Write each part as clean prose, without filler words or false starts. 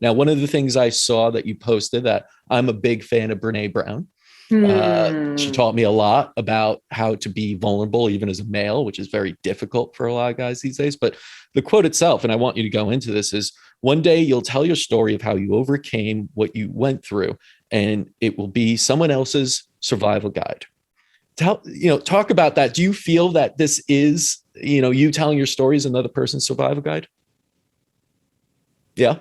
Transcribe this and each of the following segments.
Now, one of the things I saw that you posted that I'm a big fan of Brene Brown. She Hmm. taught me a lot about how to be vulnerable, even as a male, which is very difficult for a lot of guys these days. But the quote itself, and I want you to go into this, is one day you'll tell your story of how you overcame what you went through, and it will be someone else's survival guide. Talk about that. Do you feel that this is, you telling your story is another person's survival guide? Yeah.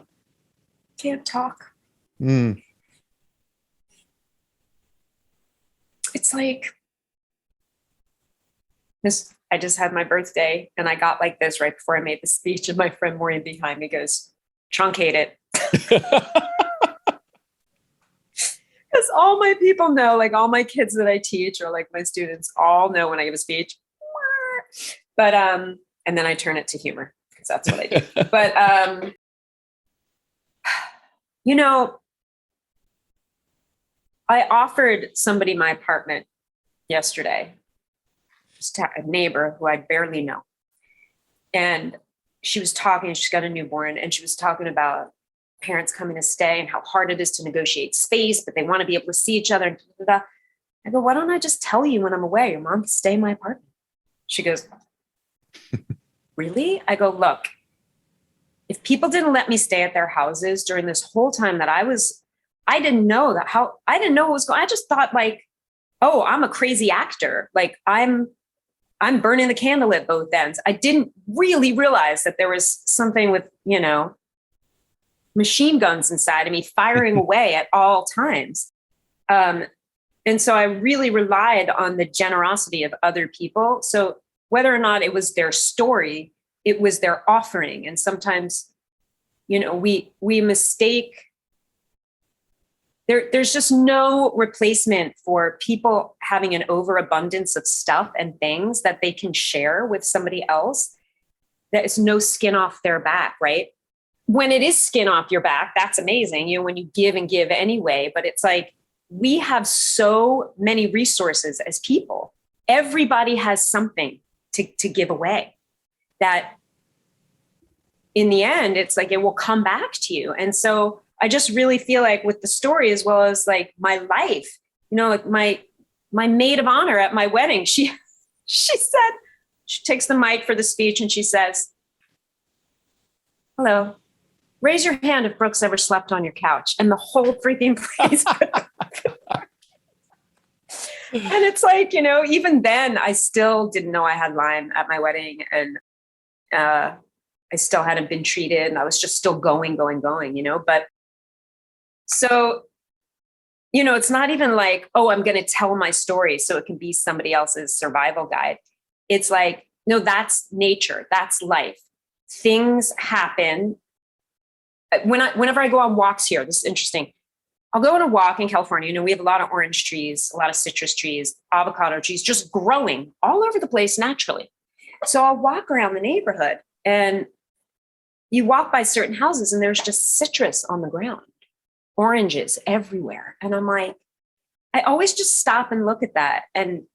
Can't talk. Mm. It's like this. I just had my birthday and I got like this right before I made the speech, and my friend Maureen behind me goes, truncate it. Because all my people know, like all my kids that I teach or like my students all know when I give a speech. But and then I turn it to humor because that's what I do. But you know, I offered somebody my apartment yesterday, just a neighbor who I barely know. And she was talking, she's got a newborn, and she was talking about parents coming to stay and how hard it is to negotiate space, but they want to be able to see each other. And blah, blah, blah. I go, why don't I just tell you when I'm away, your mom can stay in my apartment? She goes, really? I go, look, if people didn't let me stay at their houses during this whole time that I didn't know I didn't know what was going on. I just thought like, oh, I'm a crazy actor. Like I'm burning the candle at both ends. I didn't really realize that there was something with, machine guns inside of me firing away at all times. And so I really relied on the generosity of other people. So whether or not it was their story, it was their offering. And sometimes, we mistake. There's just no replacement for people having an overabundance of stuff and things that they can share with somebody else. That is no skin off their back, right? When it is skin off your back, that's amazing, when you give and give anyway. But it's like, we have so many resources as people. Everybody has something to give away that in the end, it's like it will come back to you. And so I just really feel like with the story, as well as like my life, like my maid of honor at my wedding, she said, she takes the mic for the speech and she says, hello, raise your hand if Brooke's ever slept on your couch. And the whole freaking place. And it's like, even then I still didn't know I had Lyme at my wedding. And I still hadn't been treated. And I was just still going. But so, it's not even like, oh, I'm going to tell my story so it can be somebody else's survival guide. It's like, no, that's nature. That's life. Things happen. Whenever I go on walks here, this is interesting. I'll go on a walk in California. We have a lot of orange trees, a lot of citrus trees, avocado trees, just growing all over the place naturally. So I'll walk around the neighborhood and you walk by certain houses and there's just citrus on the ground, oranges everywhere. And I'm like, I always just stop and look at that. And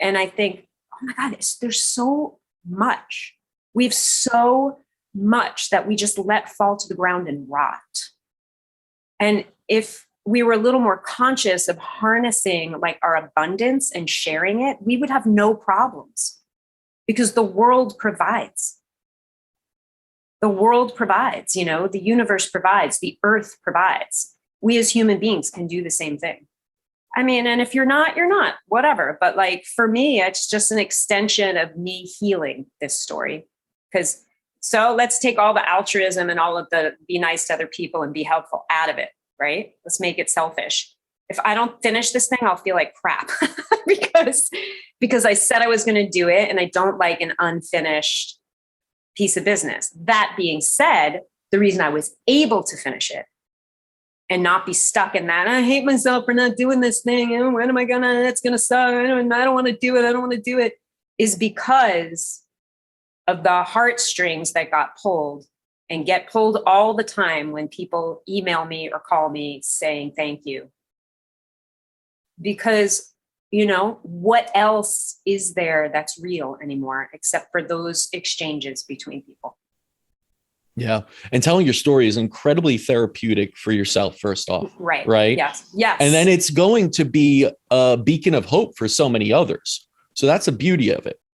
I think, oh my God, there's so much. We have so much that we just let fall to the ground and rot. And if we were a little more conscious of harnessing like our abundance and sharing it, we would have no problems because the world provides. The world provides, the universe provides, the earth provides. We as human beings can do the same thing. I mean, and if you're not, whatever. But like for me, it's just an extension of me healing this story. So let's take all the altruism and all of the be nice to other people and be helpful out of it, right? Let's make it selfish. If I don't finish this thing, I'll feel like crap because I said I was going to do it and I don't like an unfinished piece of business. That being said, the reason I was able to finish it and not be stuck in that, I hate myself for not doing this thing. When am I it's going to suck. I don't want to do it. Is because of the heartstrings that got pulled and get pulled all the time when people email me or call me saying thank you. Because, what else is there that's real anymore except for those exchanges between people? Yeah. And telling your story is incredibly therapeutic for yourself, first off. Right. Right. Yes. Yes. And then it's going to be a beacon of hope for so many others. So that's the beauty of it.